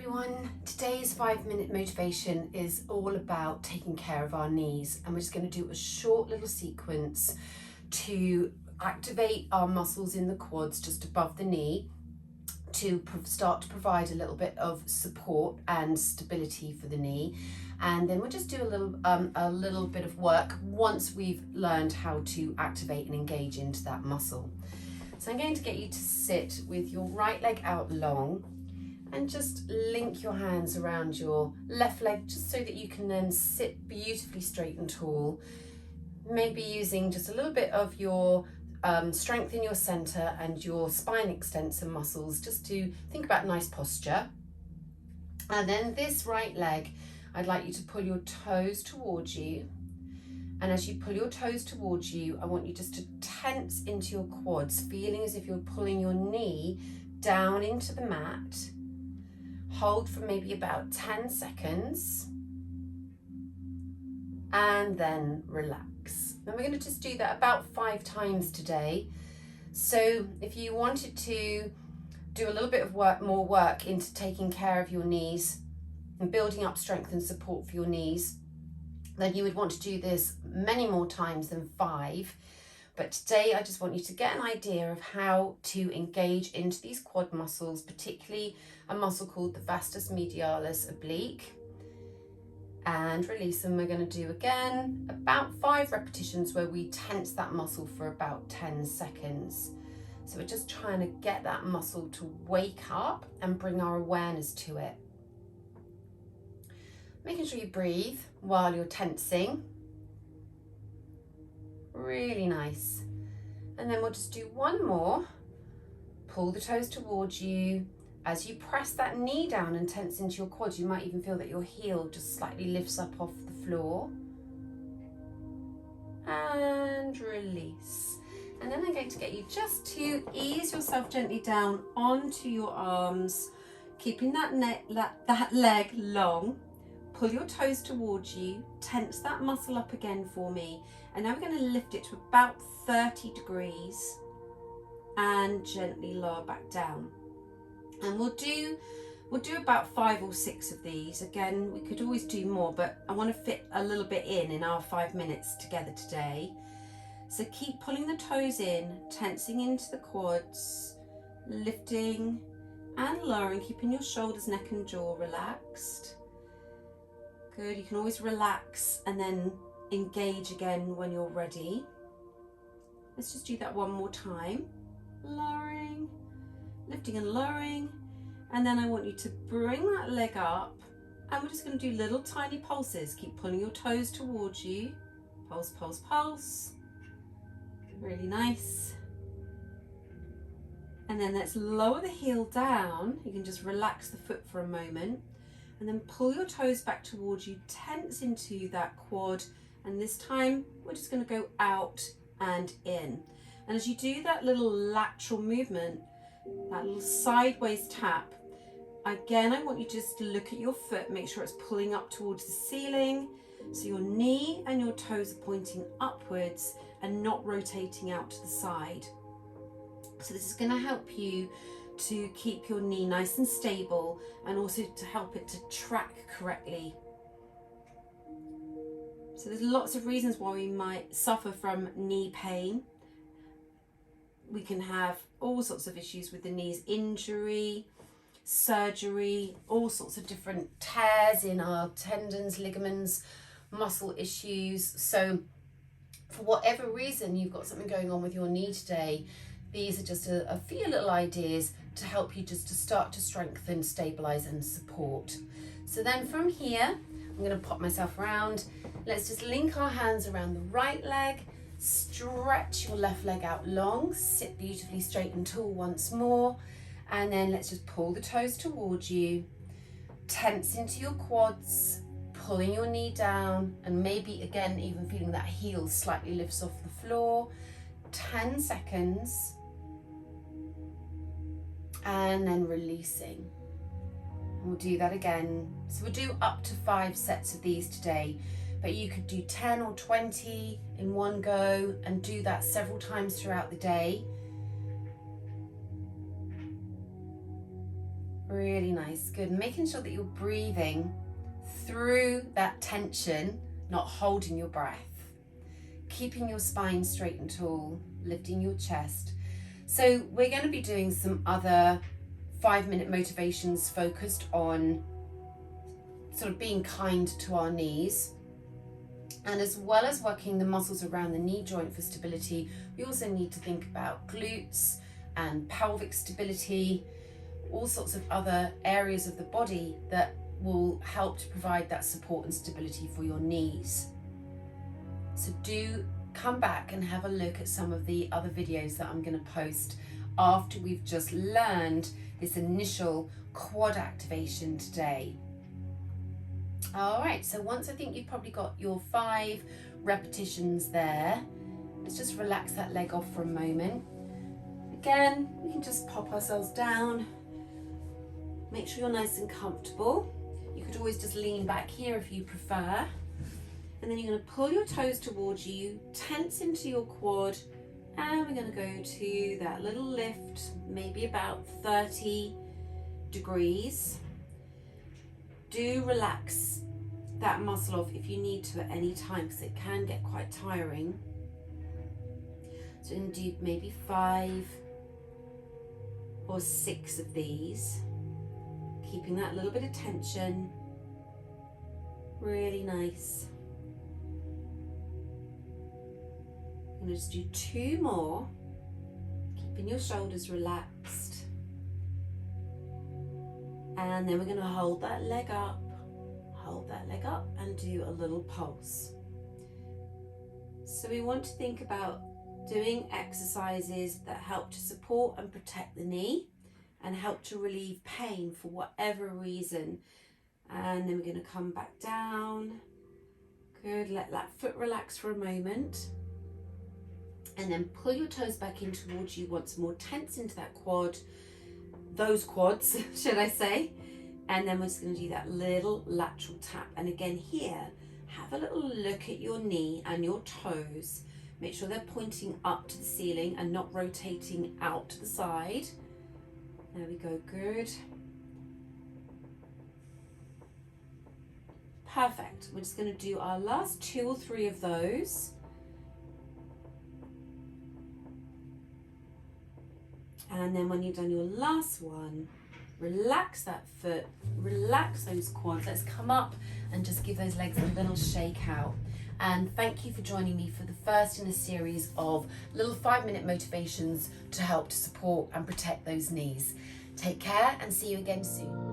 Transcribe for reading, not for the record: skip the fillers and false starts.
everyone. Today's 5-minute motivation is all about taking care of our knees, and we're just going to do a short little sequence to activate our muscles in the quads just above the knee to start to provide a little bit of support and stability for the knee. And then we'll just do a little bit of work once we've learned how to activate and engage into that muscle. So I'm going to get you to sit with your right leg out long and just link your hands around your left leg just so that you can then sit beautifully straight and tall. Maybe using just a little bit of your strength in your center and your spine extensor muscles just to think about nice posture. And then this right leg, I'd like you to pull your toes towards you. And as you pull your toes towards you, I want you just to tense into your quads, feeling as if you're pulling your knee down into the mat. Hold for maybe about 10 seconds and then relax. And we're going to just do that about 5 times today. So if you wanted to do a little bit of more work into taking care of your knees and building up strength and support for your knees, then you would want to do this many more times than 5. But today I just want you to get an idea of how to engage into these quad muscles, particularly a muscle called the vastus medialis oblique, and release. And we're going to do again about 5 repetitions where we tense that muscle for about 10 seconds. So we're just trying to get that muscle to wake up and bring our awareness to it. Making sure you breathe while you're tensing. Really nice. And then we'll just do one more. Pull the toes towards you. As you press that knee down and tense into your quads, you might even feel that your heel just slightly lifts up off the floor. And release. And then I'm going to get you just to ease yourself gently down onto your arms, keeping that leg long. Pull your toes towards you, tense that muscle up again for me. And now we're going to lift it to about 30 degrees and gently lower back down. And we'll do about 5 or 6 of these. Again, we could always do more, but I want to fit a little bit in our 5 minutes together today. So keep pulling the toes in, tensing into the quads, lifting and lowering, keeping your shoulders, neck and jaw relaxed. Good, you can always relax and then engage again when you're ready. Let's just do that one more time. Lowering, lifting and lowering. And then I want you to bring that leg up and we're just going to do little tiny pulses. Keep pulling your toes towards you. Pulse, pulse, pulse. Really nice. And then let's lower the heel down. You can just relax the foot for a moment. And then pull your toes back towards you, tense into that quad. And this time, we're just going to go out and in. And as you do that little lateral movement, that little sideways tap, again, I want you just to look at your foot, make sure it's pulling up towards the ceiling. So your knee and your toes are pointing upwards and not rotating out to the side. So this is going to help you to keep your knee nice and stable and also to help it to track correctly. So there's lots of reasons why we might suffer from knee pain. We can have all sorts of issues with the knees, injury, surgery, all sorts of different tears in our tendons, ligaments, muscle issues. So for whatever reason you've got something going on with your knee today, these are just a few little ideas to help you just to start to strengthen, stabilize and support. So then from here, I'm going to pop myself around. Let's just link our hands around the right leg, stretch your left leg out long, sit beautifully straight and tall once more. And then let's just pull the toes towards you, tense into your quads, pulling your knee down and maybe again even feeling that heel slightly lifts off the floor. 10 seconds. And then releasing. We'll do that again. So we'll do up to 5 sets of these today, but you could do 10 or 20 in one go and do that several times throughout the day. Really nice, good. And making sure that you're breathing through that tension, not holding your breath. Keeping your spine straight and tall, lifting your chest. So we're going to be doing some other 5-minute motivations focused on sort of being kind to our knees. And as well as working the muscles around the knee joint for stability, we also need to think about glutes and pelvic stability, all sorts of other areas of the body that will help to provide that support and stability for your knees. So do come back and have a look at some of the other videos that I'm going to post after we've just learned this initial quad activation today. All right, so once I think you've probably got your 5 repetitions there, let's just relax that leg off for a moment. Again, we can just pop ourselves down. Make sure you're nice and comfortable. You could always just lean back here if you prefer. And then you're going to pull your toes towards you, tense into your quad, and we're going to go to that little lift, maybe about 30 degrees. Do relax that muscle off if you need to at any time, because it can get quite tiring. So we're going to do maybe 5 or 6 of these, keeping that little bit of tension. Really nice. I'm going to just do 2 more, keeping your shoulders relaxed. And then we're going to hold that leg up, and do a little pulse. So we want to think about doing exercises that help to support and protect the knee and help to relieve pain for whatever reason. And then we're going to come back down. Good, let that foot relax for a moment. And then pull your toes back in towards you once more, tense into that quad, those quads, should I say. And then we're just going to do that little lateral tap. And again here, have a little look at your knee and your toes. Make sure they're pointing up to the ceiling and not rotating out to the side. There we go, good. Perfect. We're just going to do our last 2 or 3 of those. And then when you've done your last one, relax that foot, relax those quads. Let's come up and just give those legs a little shake out. And thank you for joining me for the first in a series of little 5-minute motivations to help to support and protect those knees. Take care and see you again soon.